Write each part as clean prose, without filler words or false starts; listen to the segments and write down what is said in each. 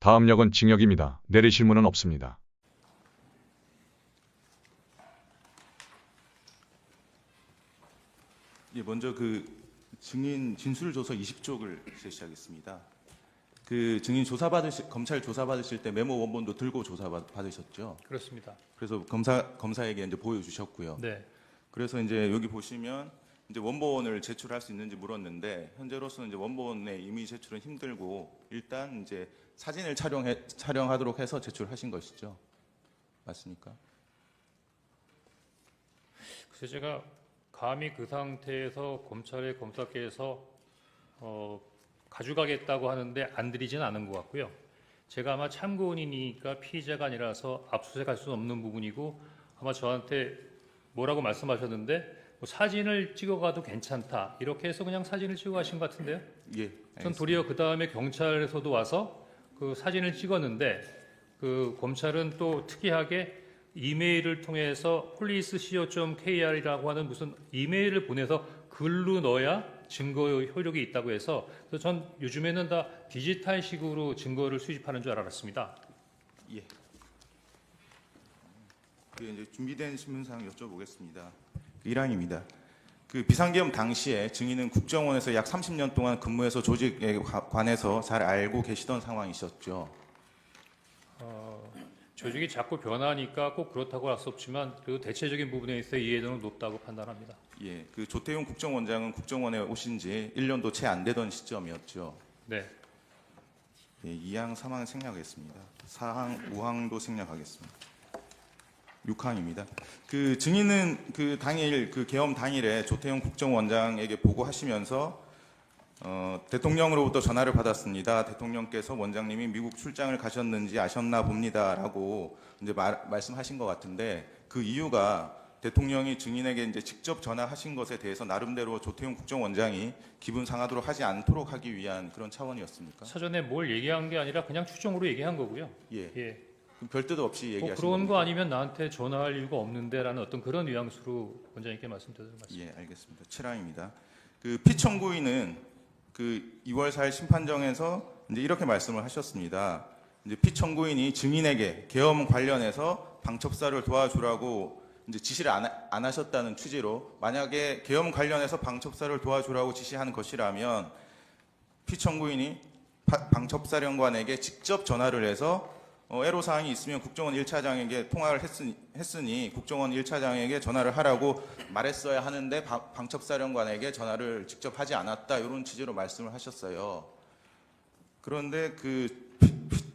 다음 역은 징역입니다. 내리실 문은 없습니다. 예, 먼저 그 증인 진술조서 20쪽을 제시하겠습니다. 그 증인 검찰 조사 받으실 때 메모 원본도 들고 조사 받으셨죠? 그렇습니다. 그래서 검사에게 이제 보여주셨고요. 네. 그래서 이제 여기 보시면 이제 원본을 제출할 수 있는지 물었는데 현재로서는 이제 원본의 이미 제출은 힘들고 일단 이제 사진을 촬영하도록 해서 제출하신 것이죠. 맞습니까? 그래서 제가 감히 그 상태에서 검사께서 가져가겠다고 하는데 안 드리지는 않은 것 같고요. 제가 아마 참고인이니까 피의자가 아니라서 압수수색할 수는 없는 부분이고 아마 저한테 뭐라고 말씀하셨는데 뭐 사진을 찍어가도 괜찮다 이렇게 해서 그냥 사진을 찍어 가신 것 같은데요. 예. 전 도리어 그 다음에 경찰에서도 와서 그 사진을 찍었는데 그 검찰은 또 특이하게 이메일을 통해서 police.co.kr이라고 하는 무슨 이메일을 보내서 글로 넣어야 증거 효력이 있다고 해서 그래서 전 요즘에는 다 디지털식으로 증거를 수집하는 줄 알았습니다. 예. 그 이제 준비된 신문사항 여쭤보겠습니다. 1항입니다. 그 비상계엄 당시에 증인은 국정원에서 약 30년 동안 근무해서 조직에 관해서 잘 알고 계시던 상황이셨죠. 조직이 자꾸 변하니까 꼭 그렇다고 할 수 없지만 그래도 대체적인 부분에 있어 이해도는 높다고 판단합니다. 예, 그 조태용 국정원장은 국정원에 오신 지 1년도 채 안 되던 시점이었죠. 네. 예, 2항, 3항 생략하겠습니다. 4항, 5항도 생략하겠습니다. 6항입니다. 그 증인은 그 당일 그 계엄 당일에 조태용 국정원장에게 보고하시면서 대통령으로부터 전화를 받았습니다. 대통령께서 원장님이 미국 출장을 가셨는지 아셨나 봅니다라고 이제 말씀하신 것 같은데 그 이유가 대통령이 증인에게 이제 직접 전화하신 것에 대해서 나름대로 조태용 국정원장이 기분 상하도록 하지 않도록 하기 위한 그런 차원이었습니까? 사전에 뭘 얘기한 게 아니라 그냥 추정으로 얘기한 거고요. 예. 예. 그럼 별뜻 없이 뭐 얘기하신 그런 겁니까? 거 아니면 나한테 전화할 이유가 없는데라는 어떤 그런 뉘앙스로 원장님께 말씀드리는 말씀. 예, 알겠습니다. 7항입니다. 그 피청구인은 그 2월 4일 심판정에서 이제 이렇게 말씀을 하셨습니다. 이제 피청구인이 증인에게 계엄 관련해서 방첩사를 도와주라고 이제 지시를 안 하셨다는 취지로 만약에 계엄 관련해서 방첩사를 도와주라고 지시한 것이라면 피청구인이 방첩사령관에게 직접 전화를 해서 애로사항이 있으면 국정원 1차장에게 통화를 했으니 국정원 1차장에게 전화를 하라고 말했어야 하는데 방첩사령관에게 전화를 직접 하지 않았다 이런 취지로 말씀을 하셨어요. 그런데 그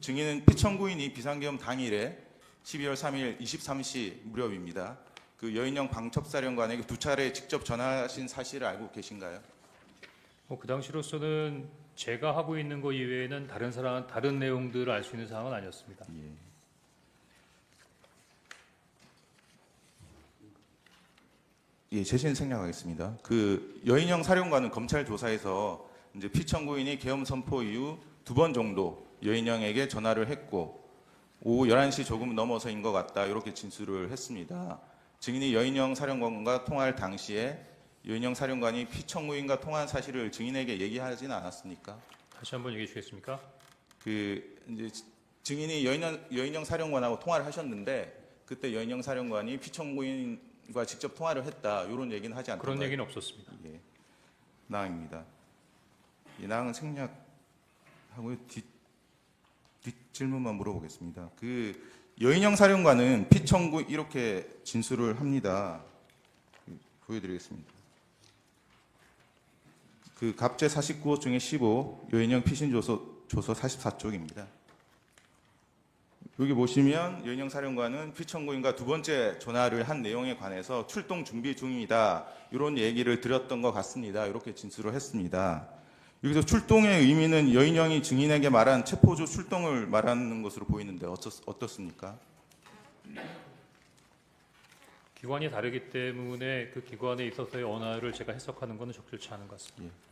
증인은 피청구인이 비상계엄 당일에 12월 3일 23시 무렵입니다. 그 여인영 방첩사령관에게 2차례 직접 전화하신 사실을 알고 계신가요? 그 당시로서는 제가 하고 있는 거 이외에는 다른 사람은 다른 내용들을 알 수 있는 상황은 아니었습니다. 예, 제시는 생략하겠습니다. 그 여인영 사령관은 검찰 조사에서 이제 피청구인이 계엄 선포 이후 2번 정도 여인영에게 전화를 했고 오후 11시 조금 넘어서인 것 같다 이렇게 진술을 했습니다. 증인이 여인영 사령관과 통화할 당시에 여인영 사령관이 피청구인과 통화한 사실을 증인에게 얘기하지는 않았습니까? 다시 한번 얘기해 주시겠습니까? 그 이제 증인이 여인영 사령관하고 통화를 하셨는데 그때 여인영 사령관이 피청구인과 직접 통화를 했다 이런 얘기는 하지 않던가요? 그런 얘기는 없었습니다. 예, 나항입니다. 이 나항은 생략하고요. 뒷 질문만 물어보겠습니다. 그 여인영 사령관은 피청구 이렇게 진술을 합니다. 보여드리겠습니다. 그 갑제 49호 중에 15 여인영 피신 조서 44쪽입니다. 여기 보시면 여인영 사령관은 피청구인과 2번째 전화를 한 내용에 관해서 출동 준비 중이다 이런 얘기를 드렸던 것 같습니다. 이렇게 진술을 했습니다. 여기서 출동의 의미는 여인영이 증인에게 말한 체포조 출동을 말하는 것으로 보이는데 어떻습니까? 기관이 다르기 때문에 그 기관에 있어서의 언어를 제가 해석하는 것은 적절치 않은 것 같습니다. 예.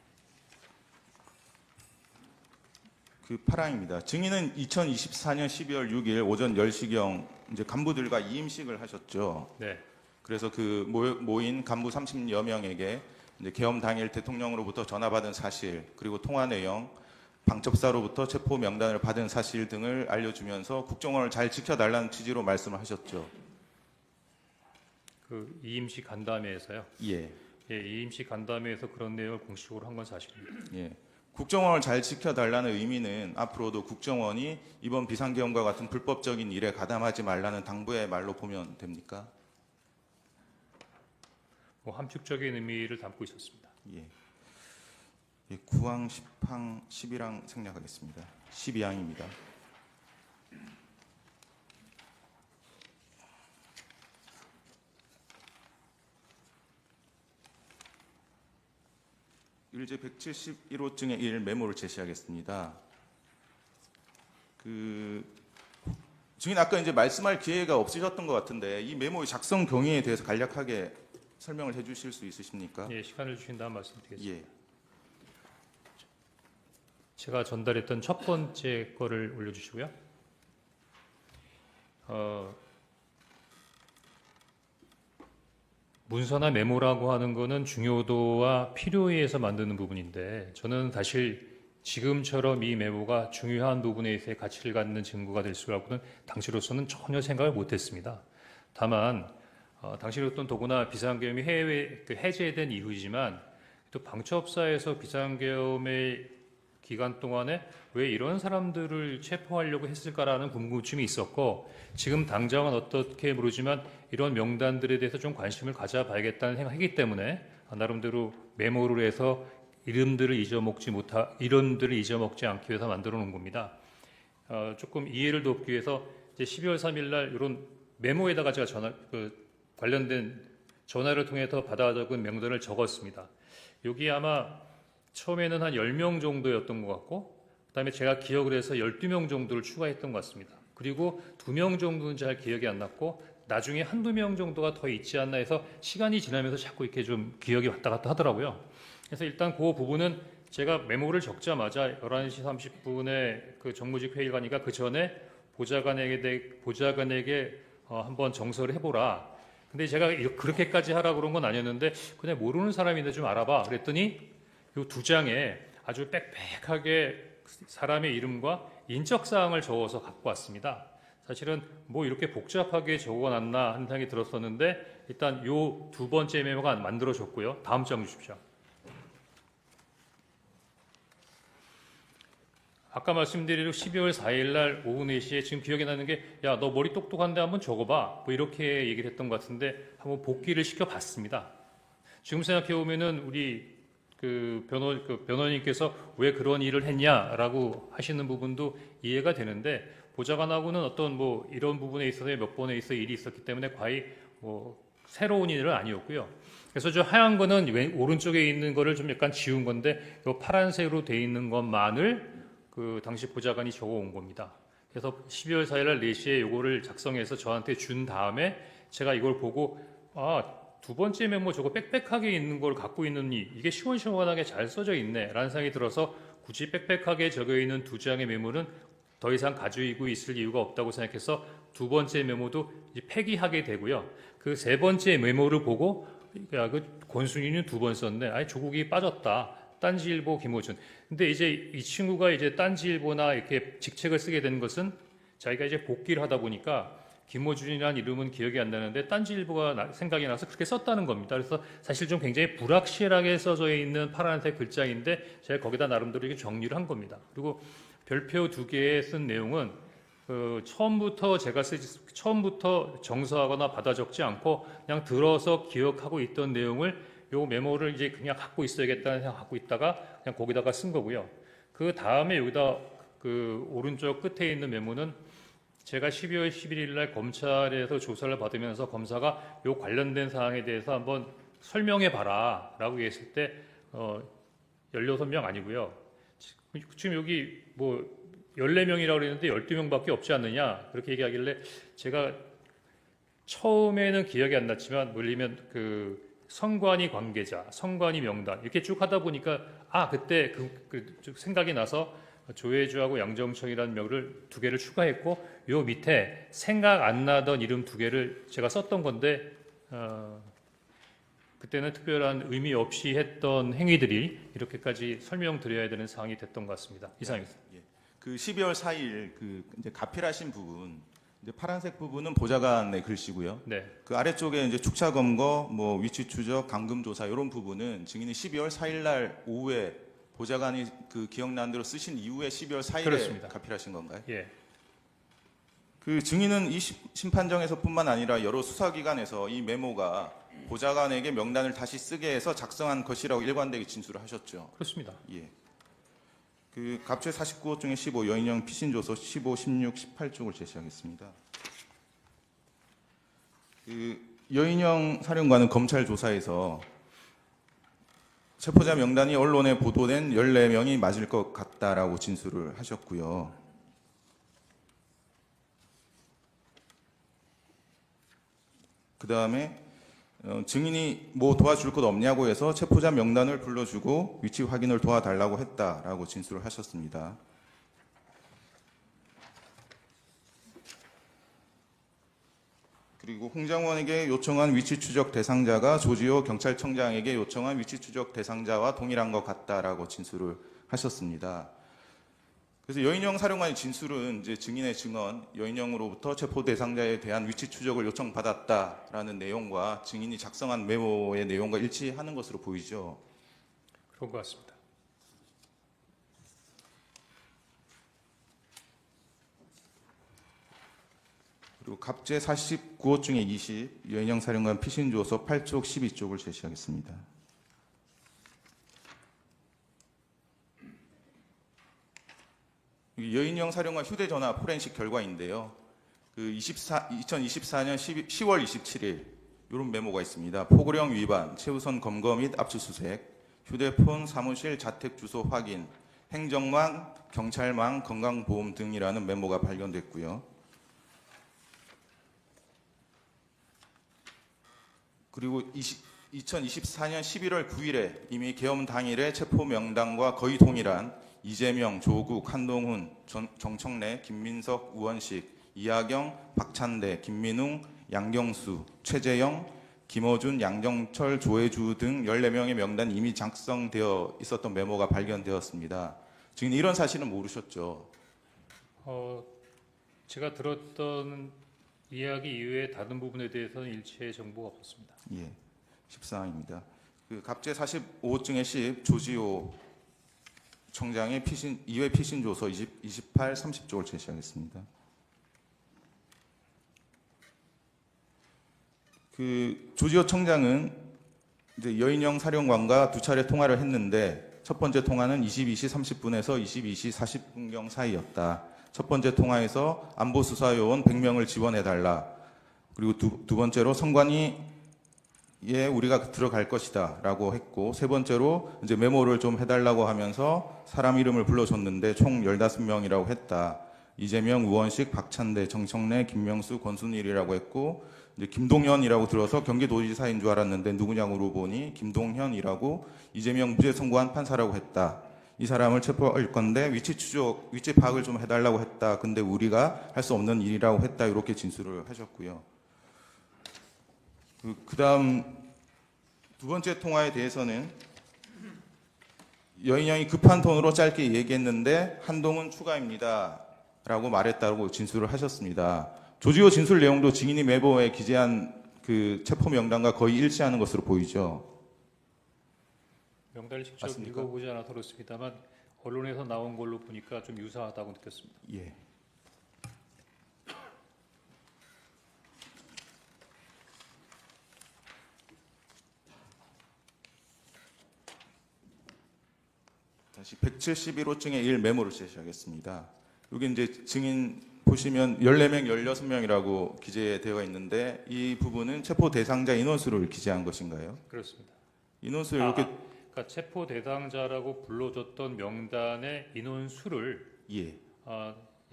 그 8항입니다. 증인은 2024년 12월 6일 오전 10시경 이제 간부들과 이임식을 하셨죠. 네. 그래서 그 모인 간부 30여 명에게 이제 계엄 당일 대통령으로부터 전화받은 사실 그리고 통화 내용 방첩사로부터 체포 명단을 받은 사실 등을 알려주면서 국정원을 잘 지켜달라는 취지로 말씀을 하셨죠. 그 이임식 간담회에서요. 예. 예, 이임식 간담회에서 그런 내용을 공식적으로 한 건 사실입니다. 예. 국정원을 잘 지켜달라는 의미는 앞으로도 국정원이 이번 비상계엄과 같은 불법적인 일에 가담하지 말라는 당부의 말로 보면 됩니까? 뭐 함축적인 의미를 담고 있었습니다. 예. 예, 9항, 10항, 11항 생략하겠습니다. 12항입니다. 일제 171호증의 1 메모를 제시하겠습니다. 증인 아까 이제 말씀할 기회가 없으셨던 것 같은데 이 메모의 작성 경위에 대해서 간략하게 설명을 해주실 수 있으십니까? 예, 시간을 주신다면 말씀드리겠습니다. 예. 제가 전달했던 첫 번째 거를 올려주시고요. 문서나 메모라고 하는 거는 중요도와 필요에 의해서 만드는 부분인데 저는 사실 지금처럼 이 메모가 중요한 부분에 있어서 가치를 갖는 증거가 될 수라고는 당시로서는 전혀 생각을 못했습니다. 다만 당시로서는 더구나 비상계엄이 해제된 이후이지만 또 방첩사에서 비상계엄의 기간 동안에 왜 이런 사람들을 체포하려고 했을까라는 궁금증이 있었고 지금 당장은 어떻게 모르지만 이런 명단들에 대해서 좀 관심을 가져봐야겠다는 생각이기 때문에 나름대로 메모를 해서 이름들을 잊어먹지 않기 위해서 만들어 놓은 겁니다. 조금 이해를 돕기 위해서 이제 12월 3일 날 이런 메모에다가 제가 관련된 전화를 통해서 받아 적은 명단을 적었습니다. 여기 아마 처음에는 한 10명 정도였던 것 같고 그다음에 제가 기억을 해서 12명 정도를 추가했던 것 같습니다. 그리고 2명 정도는 잘 기억이 안 났고 나중에 한두 명 정도가 더 있지 않나 해서 시간이 지나면서 자꾸 이렇게 좀 기억이 왔다 갔다 하더라고요. 그래서 일단 그 부분은 제가 메모를 적자마자 11시 30분에 그 정무직 회의를 가니까 그 전에 보좌관에게 한번 정서를 해보라. 근데 제가 그렇게까지 하라고 그런 건 아니었는데 그냥 모르는 사람인데 좀 알아봐. 그랬더니 이 두 장에 아주 빽빽하게 사람의 이름과 인적사항을 적어서 갖고 왔습니다. 사실은 뭐 이렇게 복잡하게 적어놨나 하는 생각이 들었었는데 일단 이 두 번째 메모가 만들어졌고요. 다음 장 주십시오. 아까 말씀드린 12월 4일 날 오후 4시에 지금 기억이 나는 게 야, 너 머리 똑똑한데 한번 적어봐. 뭐 이렇게 얘기를 했던 것 같은데 한번 복기를 시켜봤습니다. 지금 생각해보면은 우리 변호인께서 왜 그런 일을 했냐라고 하시는 부분도 이해가 되는데 보좌관하고는 어떤 뭐 이런 부분에 있어서 몇 번에 있어 일이 있었기 때문에 거의 뭐 새로운 일은 아니었고요. 그래서 저 하얀 거는 오른쪽에 있는 거를 좀 약간 지운 건데 이 파란색으로 돼 있는 것만을 그 당시 보좌관이 적어온 겁니다. 그래서 12월 4일 날 4시에 이거를 작성해서 저한테 준 다음에 제가 이걸 보고 두 번째 메모 저거 빽빽하게 있는 걸 갖고 있느니 이게 시원시원하게 잘 써져 있네 라는 생각이 들어서 굳이 빽빽하게 적혀 있는 두 장의 메모는 더 이상 가지고 있을 이유가 없다고 생각해서 두 번째 메모도 이제 폐기하게 되고요. 그 세 번째 메모를 보고 야, 그 권순위는 두 번 썼네. 아니 조국이 빠졌다. 딴지일보 김호준. 근데 이제 이 친구가 이제 딴지일보나 이렇게 직책을 쓰게 된 것은 자기가 이제 복귀를 하다 보니까 김호준이라는 이름은 기억이 안 나는데 딴지일보가 생각이 나서 그렇게 썼다는 겁니다. 그래서 사실 좀 굉장히 불확실하게 써져 있는 파란색 글자인데 제가 거기다 나름대로 이렇게 정리를 한 겁니다. 그리고 별표 2개에 쓴 내용은 처음부터 정서하거나 받아 적지 않고 그냥 들어서 기억하고 있던 내용을 요 메모를 이제 그냥 갖고 있어야겠다는 생각 갖고 있다가 그냥 거기다가 쓴 거고요. 그 다음에 여기다 그 오른쪽 끝에 있는 메모는 제가 12월 11일 날 검찰에서 조사를 받으면서 검사가 요 관련된 사항에 대해서 한번 설명해 봐라 라고 했을 때 16명 아니고요. 지금 여기 뭐 14명이라고 그랬는데 12명밖에 없지 않느냐 그렇게 얘기하길래 제가 처음에는 기억이 안 났지만 물리면 그 선관위 관계자, 선관위 명단 이렇게 쭉 하다 보니까 그때 생각이 나서 조혜주하고 양정청이라는 명을 2개를 추가했고 요 밑에 생각 안 나던 이름 2개를 제가 썼던 건데 그때는 특별한 의미 없이 했던 행위들이 이렇게까지 설명드려야 되는 사항이 됐던 것 같습니다. 이상입니다. 그 12월 4일 그 이제 가필하신 부분, 이제 파란색 부분은 보좌관의 글씨고요. 네, 그 아래쪽에 이제 축차 검거, 뭐 위치 추적, 감금 조사 이런 부분은 증인이 12월 4일 날 오후에 보좌관이 그 기억나는 대로 쓰신 이후에 12월 4일에 그렇습니다. 가필하신 건가요? 예, 그 증인은 이 심판정에서뿐만 아니라 여러 수사기관에서 이 메모가 보좌관에게 명단을 다시 쓰게 해서 작성한 것이라고 일관되게 진술을 하셨죠. 그렇습니다. 예. 그 갑제 49호 중에 15 여인형 피신조서 15, 16, 18쪽을 제시하겠습니다. 그 여인형 사령관은 검찰 조사에서 체포자 명단이 언론에 보도된 14명이 맞을 것 같다라고 진술을 하셨고요. 그 다음에 증인이 뭐 도와줄 것 없냐고 해서 체포자 명단을 불러주고 위치 확인을 도와달라고 했다라고 진술을 하셨습니다. 그리고 홍장원에게 요청한 위치 추적 대상자가 조지호 경찰청장에게 요청한 위치 추적 대상자와 동일한 것 같다라고 진술을 하셨습니다. 그래서 여인영 사령관의 진술은 이제 증인의 증언, 여인영으로부터 체포 대상자에 대한 위치 추적을 요청받았다라는 내용과 증인이 작성한 메모의 내용과 일치하는 것으로 보이죠. 그런 것 같습니다. 그리고 갑제 49호 중에 20 여인영 사령관 피신조서 8쪽 12쪽을 제시하겠습니다. 여인영 사령관 휴대전화 포렌식 결과인데요. 그 2024년 10월 27일 이런 메모가 있습니다. 포고령 위반, 최우선 검거 및 압수수색, 휴대폰 사무실 자택 주소 확인, 행정망, 경찰망, 건강보험 등이라는 메모가 발견됐고요. 그리고 2024년 11월 9일에 이미 계엄 당일에 체포 명단과 거의 동일한 이재명, 조국, 한동훈, 정청래, 김민석, 우원식, 이하경, 박찬대, 김민웅, 양경수, 최재영, 김어준, 양정철, 조혜주 등 14명의 명단이 이미 작성되어 있었던 메모가 발견되었습니다. 지금 이런 사실은 모르셨죠? 제가 들었던 이야기 이외에 다른 부분에 대해서는 일체의 정보가 없었습니다. 예, 14항입니다. 그 갑제 45호증의 10 조지호 청장의 피신 2회 피신 조서 28, 30쪽을 제시하겠습니다. 그 조지호 청장은 이제 여인영 사령관과 두 차례 통화를 했는데 첫 번째 통화는 22시 30분에서 22시 40분경 사이였다. 첫 번째 통화에서 안보 수사 요원 100명을 지원해 달라. 그리고 두 번째로 선관위 예, 우리가 들어갈 것이다라고 했고 세 번째로 이제 메모를 좀 해달라고 하면서 사람 이름을 불러줬는데 총 15명이라고 했다. 이재명, 우원식, 박찬대, 정청래, 김명수, 권순일이라고 했고 이제 김동현이라고 들어서 경기도지사인 줄 알았는데 누구냐고 물어보니 김동현이라고 이재명 무죄 선고한 판사라고 했다. 이 사람을 체포할 건데 위치 추적, 위치 파악을 좀 해달라고 했다. 근데 우리가 할 수 없는 일이라고 했다. 이렇게 진술을 하셨고요. 그다음 두 번째 통화에 대해서는 여인영이 급한 톤으로 짧게 얘기했는데 한동훈 추가입니다 라고 말했다고 진술을 하셨습니다. 조지호 진술 내용도 증인이 메모에 기재한 그 체포 명단과 거의 일치하는 것으로 보이죠. 명단을 직접 맞습니까? 읽어보지 않아서 그렇습니다만 언론에서 나온 걸로 보니까 좀 유사하다고 느꼈습니다. 예. 다시 171호증의 1 메모를 제시하겠습니다. 여기 이제 증인 보시면 14명, 16명이라고 기재되어 있는데 이 부분은 체포 대상자 인원수를 기재한 것인가요? 그렇습니다. 인원수를 이렇게 그러니까 체포 대상자라고 불러줬던 명단의 인원수를 예.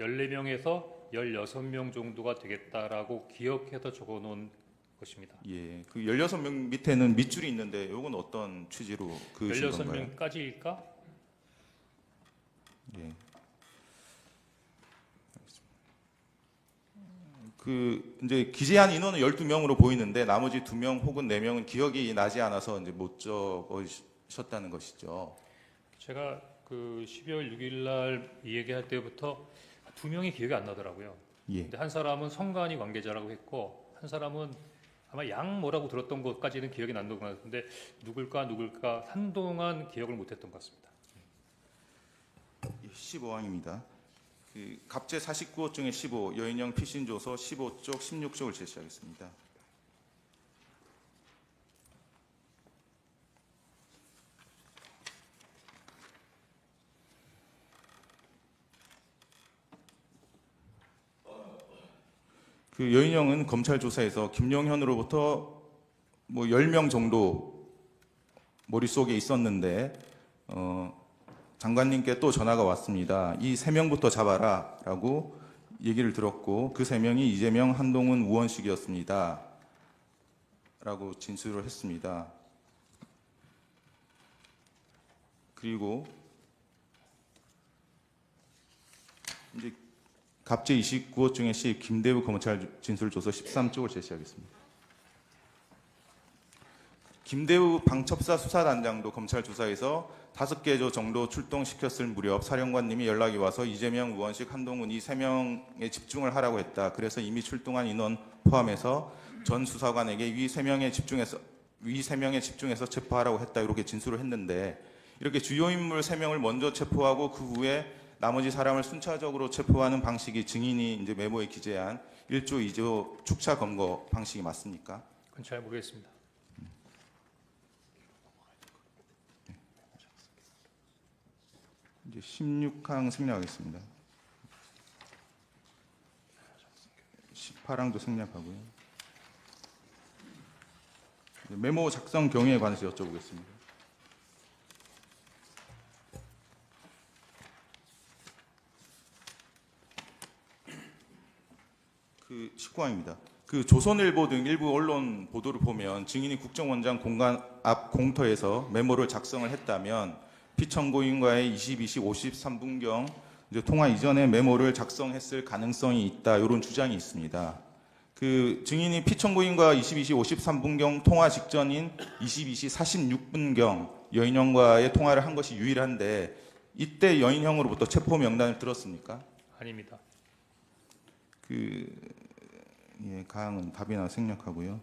14명에서 16명 정도가 되겠다라고 기억해서 적어놓은 것입니다. 예. 그 16명 밑에는 밑줄이 있는데 이건 어떤 취지로 그으신 건가요? 16명까지일까? 예. 그 이제 기재한 인원은 12명으로 보이는데 나머지 2명 혹은 4명은 기억이 나지 않아서 이제 못 적으셨다는 것이죠. 제가 그 12월 6일 날 이 얘기할 때부터 2명이 기억이 안 나더라고요. 예. 근데 한 사람은 성관이 관계자라고 했고 한 사람은 아마 양 뭐라고 들었던 것까지는 기억이 난다고 하는데 누굴까 한동안 기억을 못했던 것 같습니다. 15항입니다. 그 갑제 49호 중에 15 여인형 피신조서 15쪽 16쪽을 제시하겠습니다. 그 여인형은 검찰 조사에서 김용현으로부터 뭐 10명 정도 머릿속에 있었는데 장관님께 또 전화가 왔습니다. 이 3명부터 잡아라 라고 얘기를 들었고 그 3명이 이재명, 한동훈, 우원식이었습니다. 라고 진술을 했습니다. 그리고 이제 갑제 29호 중에 10 김대우 검찰 진술조서 13쪽을 제시하겠습니다. 김대우 방첩사 수사단장도 검찰 조사에서 5개 정도 출동시켰을 무렵 사령관님이 연락이 와서 이재명, 우원식, 한동훈 이 3명에 집중을 하라고 했다. 그래서 이미 출동한 인원 포함해서 전 수사관에게 위 3명에 집중해서 체포하라고 했다. 이렇게 진술을 했는데 이렇게 주요 인물 3명을 먼저 체포하고 그 후에 나머지 사람을 순차적으로 체포하는 방식이 증인이 이제 메모에 기재한 1조 2조 축차 검거 방식이 맞습니까? 그건 잘 모르겠습니다. 이제 16항 생략하겠습니다. 18항도 생략하고요. 메모 작성 경위에 관해서 여쭤보겠습니다. 그 19항입니다. 그 조선일보 등 일부 언론 보도를 보면 증인이 국정원장 공간 앞 공터에서 메모를 작성을 했다면 피청구인과의 22시 53분경 통화 이전에 메모를 작성했을 가능성이 있다. 이런 주장이 있습니다. 그 증인이 피청구인과 22시 53분경 통화 직전인 22시 46분경 여인형과의 통화를 한 것이 유일한데 이때 여인형으로부터 체포 명단을 들었습니까? 아닙니다. 가항은 답이나 생략하고요.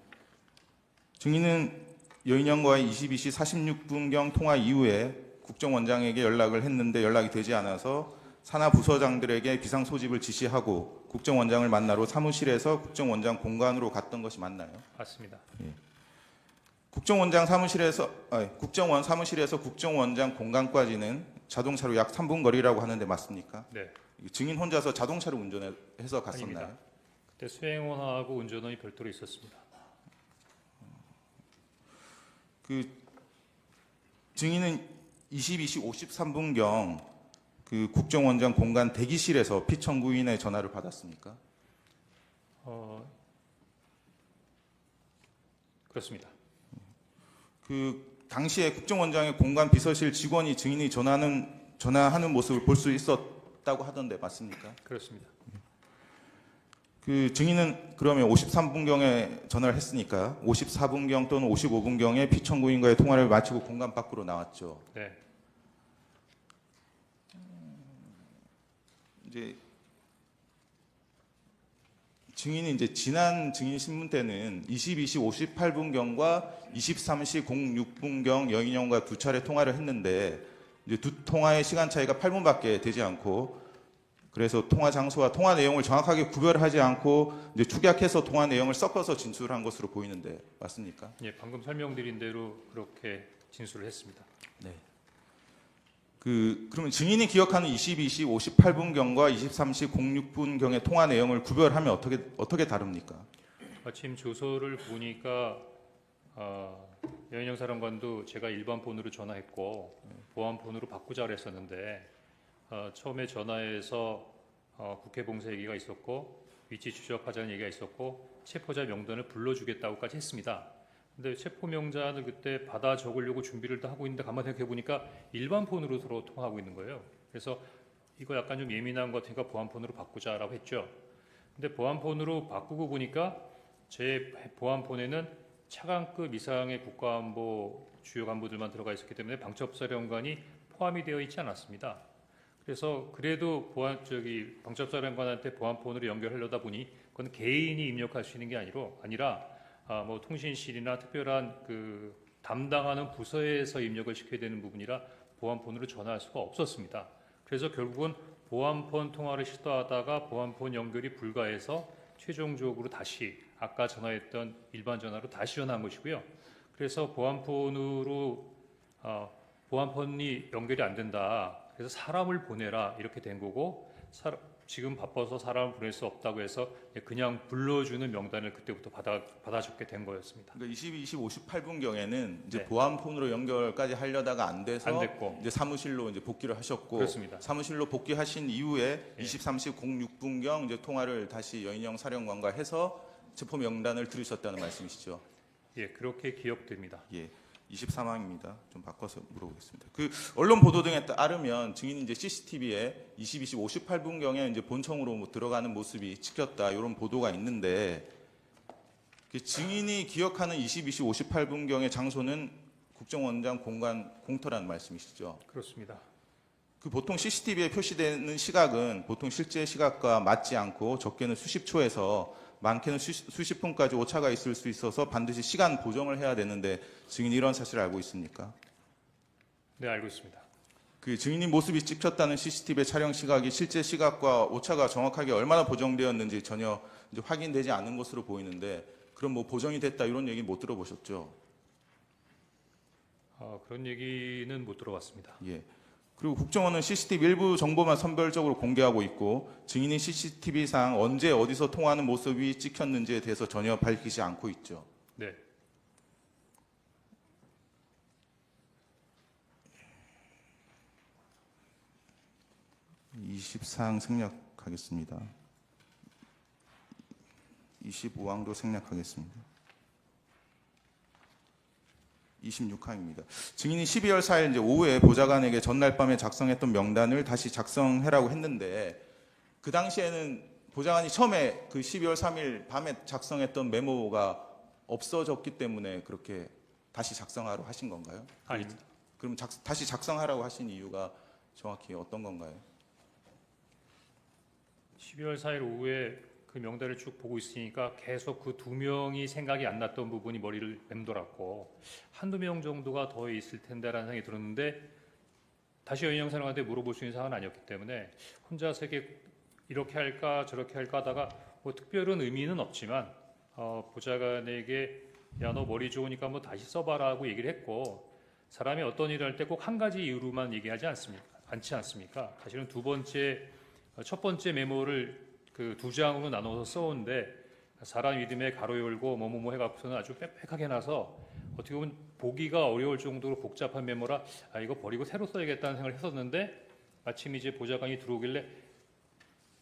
증인은 여인형과의 22시 46분경 통화 이후에 국정원장에게 연락을 했는데 연락이 되지 않아서 산하 부서장들에게 비상 소집을 지시하고 국정원장을 만나러 사무실에서 국정원장 공간으로 갔던 것이 맞나요? 맞습니다. 국정원 사무실에서 국정원장 공간까지는 자동차로 약 3분 거리라고 하는데 맞습니까? 네. 증인 혼자서 자동차를 운전해서 갔었나요? 아닙니다. 그때 수행원하고 운전원이 별도로 있었습니다. 그 증인은 22시 53분경 그 국정원장 공간 대기실에서 피청구인의 전화를 받았습니까? 그렇습니다. 그 당시에 국정원장의 공간 비서실 직원이 증인이 전화하는 모습을 볼 수 있었다고 하던데 맞습니까? 그렇습니다. 그 증인은 그러면 53분경에 전화를 했으니까 54분경 또는 55분경에 피청구인과의 통화를 마치고 공간 밖으로 나왔죠. 네. 이제 증인이 이제 지난 증인 신문 때는 22시 58분경과 23시 06분경 여인형과 2차례 통화를 했는데 이제 두 통화의 시간 차이가 8분밖에 되지 않고 그래서 통화 장소와 통화 내용을 정확하게 구별하지 않고 이제 축약해서 통화 내용을 섞어서 진술한 것으로 보이는데 맞습니까? 예, 방금 설명드린 대로 그렇게 진술을 했습니다. 네. 그러면 증인이 기억하는 22시 58분경과 23시 06분경의 통화 내용을 구별하면 어떻게 다릅니까? 마침 조서를 보니까 여인영 사령관도 제가 일반 폰으로 전화했고 보안 폰으로 바꾸자 그랬었는데 처음에 전화해서 국회 봉쇄 얘기가 있었고 위치 추적하자는 얘기가 있었고 체포자 명단을 불러주겠다고까지 했습니다. 근데 체포 명단을 그때 받아 적으려고 준비를 다 하고 있는데 가만히 생각해 보니까 일반 폰으로 서로 통화하고 있는 거예요. 그래서 이거 약간 좀 예민한 것 같으니까 보안 폰으로 바꾸자라고 했죠. 근데 보안폰으로 바꾸고 보니까 제 보안폰에는 차관급 이상의 국가안보 주요 간부들만 들어가 있었기 때문에 방첩사령관이 포함이 되어 있지 않았습니다. 그래서 그래도 방첩사령관한테 보안폰으로 연결하려다 보니 그건 개인이 입력할 수 있는 게 아니라 뭐 통신실이나 특별한 그 담당하는 부서에서 입력을 시켜야 되는 부분이라 보안폰으로 전화할 수가 없었습니다. 그래서 결국은 보안폰 통화를 시도하다가 보안폰 연결이 불가해서 최종적으로 다시 아까 전화했던 일반 전화로 다시 전화한 것이고요. 그래서 보안폰이 연결이 안 된다. 그래서 사람을 보내라 이렇게 된 거고 지금 바빠서 사람을 보낼 수 없다고 해서 그냥 불러주는 명단을 그때부터 받아줬게 된 거였습니다. 그러니까 22, 58분경에는 이제 네. 보안폰으로 연결까지 하려다가 안 돼서 안 됐고. 이제 사무실로 이제 복귀를 하셨고 그렇습니다. 사무실로 복귀하신 이후에 예. 23시 06분경 이제 통화를 다시 여인영 사령관과 해서 체포 명단을 들으셨다는 말씀이시죠? 예, 그렇게 기억됩니다. 예. 23항입니다. 좀 바꿔서 물어보겠습니다. 그 언론 보도 등에 따르면 증인이 이제 CCTV에 22시 58분경에 이제 본청으로 뭐 들어가는 모습이 찍혔다 이런 보도가 있는데 그 증인이 기억하는 22시 58분경의 장소는 국정원장 공간 공터라는 말씀이시죠? 그렇습니다. 그 보통 CCTV에 표시되는 시각은 보통 실제 시각과 맞지 않고 적게는 수십 초에서 많게는 수십 분까지 오차가 있을 수 있어서 반드시 시간 보정을 해야 되는데 증인이 이런 사실을 알고 있습니까? 네, 알고 있습니다. 그 증인이 모습이 찍혔다는 CCTV 촬영 시각이 실제 시각과 오차가 정확하게 얼마나 보정되었는지 전혀 이제 확인되지 않은 것으로 보이는데 그럼 뭐 보정이 됐다 이런 얘기 못 들어보셨죠? 그런 얘기는 못 들어봤습니다. 예. 그리고 국정원은 CCTV 일부 정보만 선별적으로 공개하고 있고 증인이 CCTV상 언제 어디서 통화하는 모습이 찍혔는지에 대해서 전혀 밝히지 않고 있죠. 네, 24항 생략하겠습니다. 25항도 생략하겠습니다. 26항입니다. 증인이 12월 4일 이제 오후에 보좌관에게 전날 밤에 작성했던 명단을 다시 작성해라고 했는데 그 당시에는 보좌관이 처음에 그 12월 3일 밤에 작성했던 메모가 없어졌기 때문에 그렇게 다시 작성하라고 하신 건가요? 아닙니다. 그럼 다시 작성하라고 하신 이유가 정확히 어떤 건가요? 12월 4일 오후에 그 명단을 쭉 보고 있으니까 계속 그 두 명이 생각이 안 났던 부분이 머리를 맴돌았고 한두 명 정도가 더 있을 텐데라는 생각이 들었는데 다시 여인영 사령한테 물어볼 수 있는 상황은 아니었기 때문에 혼자서 이렇게 할까 저렇게 할까 하다가 뭐 특별한 의미는 없지만 보좌관에게 야 너 머리 좋으니까 뭐 다시 써봐라 하고 얘기를 했고 사람이 어떤 일을 할 때 꼭 한 가지 이유로만 얘기하지 않지 않습니까? 사실은 첫 번째 메모를 그 두 장으로 나눠서 써온데 사람 이름에 가로 열고 뭐뭐뭐 해갖고서는 아주 빽빽하게 나서 어떻게 보면 보기가 어려울 정도로 복잡한 메모라 이거 버리고 새로 써야겠다는 생각을 했었는데 마침 이제 보좌관이 들어오길래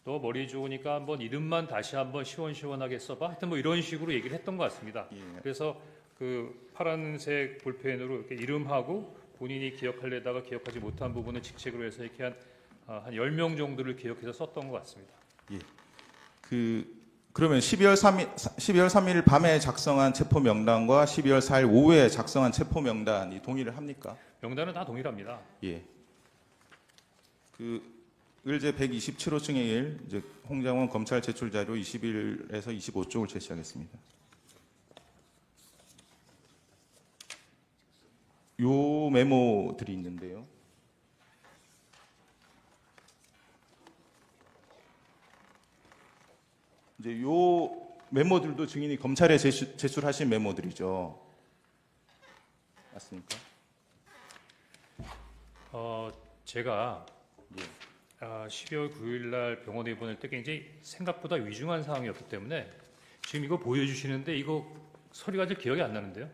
너 머리 좋으니까 한번 이름만 다시 한번 시원시원하게 써봐. 하여튼 뭐 이런 식으로 얘기를 했던 것 같습니다. 예. 그래서 그 파란색 볼펜으로 이렇게 이름하고 본인이 기억하려다가 기억하지 못한 부분을 직책으로 해서 이렇게 한 10명 정도를 기억해서 썼던 것 같습니다. 예. 그러면 12월 3일 밤에 작성한 체포 명단과 12월 4일 오후에 작성한 체포 명단이 동의를 합니까? 명단은 다 동일합니다. 예. 의제 127호증의 1, 이제 홍장원 검찰 제출 자료 21에서 25쪽을 제시하겠습니다. 요 메모들이 있는데요. 이제 요 메모들도 증인이 검찰에 제출하신 메모들이죠. 맞습니까? 제가 예. 12월 9일 날 병원에 입원할 때 굉장히 생각보다 위중한 상황이었기 때문에 지금 이거 보여주시는데 이거 서류가 잘 기억이 안 나는데요.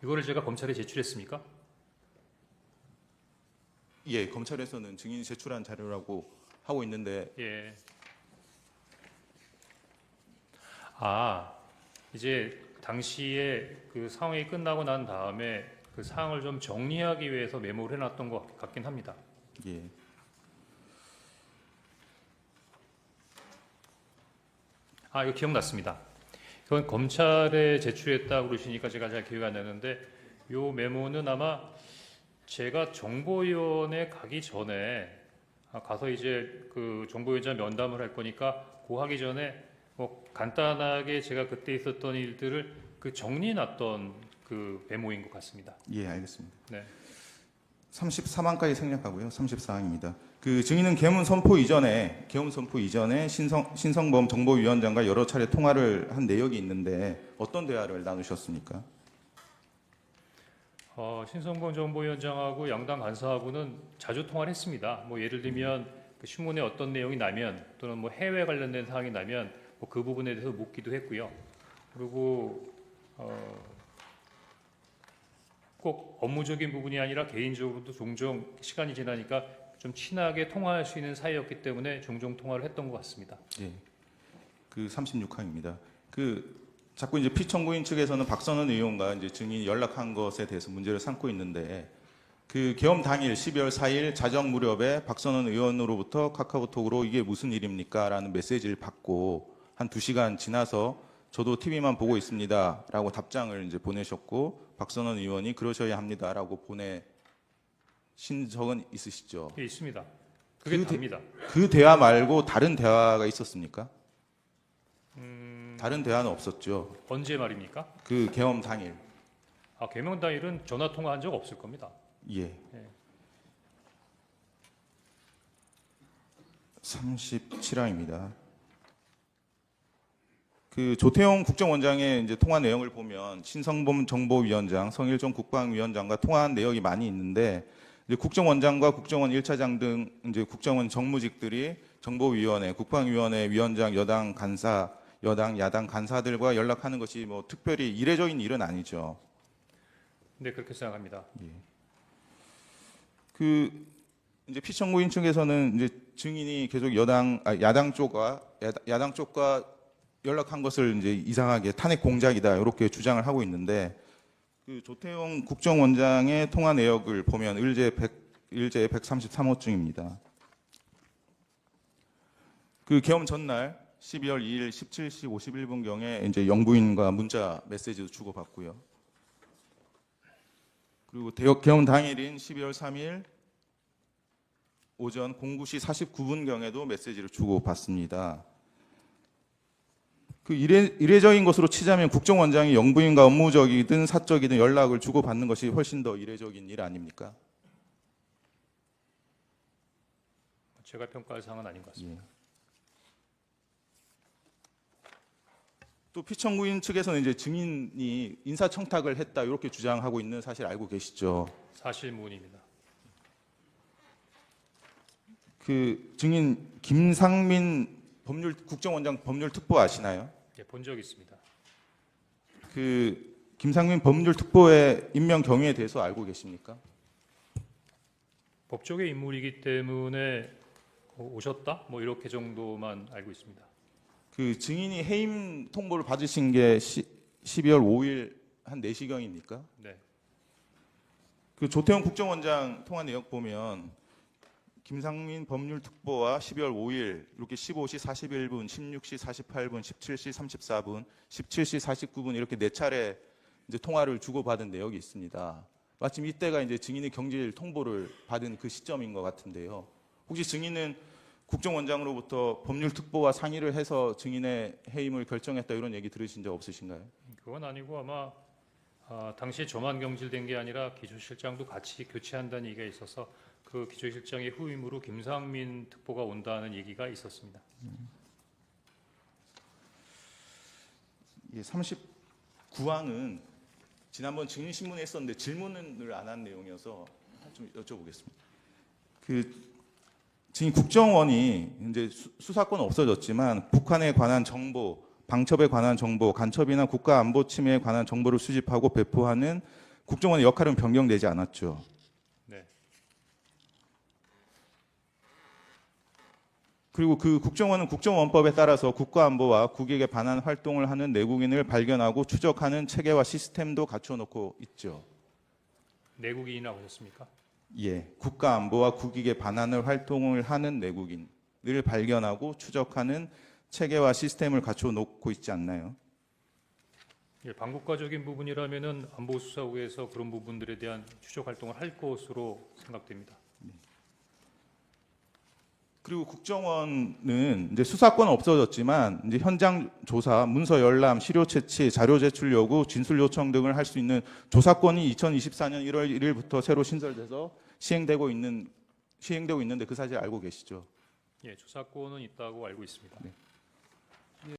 이거를 제가 검찰에 제출했습니까? 예, 검찰에서는 증인이 제출한 자료라고 하고 있는데 예. 이제 당시에 그 상황이 끝나고 난 다음에 그 상황을 좀 정리하기 위해서 메모를 해놨던 것 같긴 합니다. 예. 아, 이거 기억났습니다. 이건 검찰에 제출했다고 그러시니까 제가 잘 기억이 안 나는데 요 메모는 아마 제가 정보위원회 가기 전에 가서 이제 그 정보위원장 면담을 할 거니까 그 하기 전에 뭐 간단하게 제가 그때 있었던 일들을 그 정리해놨던 그 메모인 것 같습니다. 예, 알겠습니다. 네. 34만까지 생략하고요. 34항입니다. 그 증인은 계엄 선포 이전에 신성범 정보위원장과 여러 차례 통화를 한 내역이 있는데 어떤 대화를 나누셨습니까? 신성범 정보위원장하고 양당 간사하고는 자주 통화를 했습니다. 뭐 예를 들면 그 신문에 어떤 내용이 나면 또는 뭐 해외 관련된 사항이 나면 뭐 그 부분에 대해서 묻기도 했고요. 그리고 꼭 업무적인 부분이 아니라 개인적으로도 종종 시간이 지나니까 좀 친하게 통화할 수 있는 사이였기 때문에 종종 통화를 했던 것 같습니다. 예. 그 36항입니다. 자꾸 이제 피청구인 측에서는 박선원 의원과 이제 증인이 연락한 것에 대해서 문제를 삼고 있는데 그 계엄 당일 12월 4일 자정 무렵에 박선원 의원으로부터 카카오톡으로 이게 무슨 일입니까? 라는 메시지를 받고 한 2시간 지나서 저도 TV만 보고 있습니다라고 답장을 이제 보내셨고 박선원 의원이 그러셔야 합니다라고 보내신 적은 있으시죠? 예, 있습니다. 그게 답니다. 그 대화 말고 다른 대화가 있었습니까? 다른 대화는 없었죠. 언제 말입니까? 그 계엄 당일. 개명 당일은 전화 통화한 적 없을 겁니다. 예. 37항입니다. 그 조태용 국정원장의 이제 통화 내용을 보면 신성범 정보위원장, 성일종 국방위원장과 통화한 내역이 많이 있는데 이제 국정원장과 국정원 1차장 등 이제 국정원 정무직들이 정보위원회, 국방위원회 위원장, 여당 간사, 여당, 야당 간사들과 연락하는 것이 뭐 특별히 이례적인 일은 아니죠. 네, 그렇게 생각합니다. 그 이제 피청구인 측에서는 이제 증인이 계속 야당 쪽과 연락한 것을 이제 이상하게 탄핵 공작이다 이렇게 주장을 하고 있는데 그 조태용 국정원장의 통화 내역을 보면 일제 133호증입니다. 그 계엄 전날 12월 2일 17시 51분경에 이제 영부인과 문자 메시지도 주고받고요. 그리고 계엄 당일인 12월 3일 오전 09시 49분경에도 메시지를 주고받습니다. 그 이례적인 것으로 치자면 국정원장이 영부인과 업무적이든 사적이든 연락을 주고받는 것이 훨씬 더 이례적인 일 아닙니까? 제가 평가할 사항은 아닌 것 같습니다. 예. 또 피청구인 측에서는 이제 증인이 인사청탁을 했다 이렇게 주장하고 있는 사실 알고 계시죠? 사실무근입니다. 그 증인 김상민 국정원장 법률특보 아시나요? 예, 본 적 있습니다. 그 김상민 법률특보의 임명 경위에 대해서 알고 계십니까? 법조계 인물이기 때문에 오셨다? 뭐 이렇게 정도만 알고 있습니다. 그 증인이 해임 통보를 받으신 게 12월 5일 한 4시경입니까? 네. 그 조태용 국정원장 통화 내역 보면 김상민 법률특보와 12월 5일 이렇게 15시 41분, 16시 48분, 17시 34분, 17시 49분 이렇게 4차례 이제 통화를 주고받은 내역이 있습니다. 마침 이때가 이제 증인의 경질 통보를 받은 그 시점인 것 같은데요. 혹시 증인은 국정원장으로부터 법률특보와 상의를 해서 증인의 해임을 결정했다 이런 얘기 들으신 적 없으신가요? 그건 아니고 아마 당시에 저만 경질된 게 아니라 기조실장도 같이 교체한다는 얘기가 있어서 그 기조실장의 후임으로 김상민 특보가 온다는 얘기가 있었습니다. 예, 39항은 지난번 증인신문에 했었는데 질문을 안 한 내용이어서 좀 여쭤보겠습니다. 그 지금 국정원이 이제 수사권 없어졌지만 북한에 관한 정보, 방첩에 관한 정보, 간첩이나 국가 안보 침해에 관한 정보를 수집하고 배포하는 국정원의 역할은 변경되지 않았죠. 네. 그리고 그 국정원은 국정원법에 따라서 국가안보와 국익에 반한 활동을 하는 내국인을 발견하고 추적하는 체계와 시스템도 갖춰놓고 있죠. 내국인이라고 하셨습니까? 예, 국가안보와 국익에 반하는 활동을 하는 내국인을 발견하고 추적하는 체계와 시스템을 갖춰 놓고 있지 않나요? 예, 반국가적인 부분이라면은 안보수사국에서 그런 부분들에 대한 추적 활동을 할 것으로 생각됩니다. 그리고 국정원은 이제 수사권은 없어졌지만 이제 현장 조사, 문서 열람, 시료 채취, 자료 제출 요구, 진술 요청 등을 할 수 있는 조사권이 2024년 1월 1일부터 새로 신설돼서 시행되고 있는데 그 사실 알고 계시죠? 예, 조사권은 있다고 알고 있습니다. 네.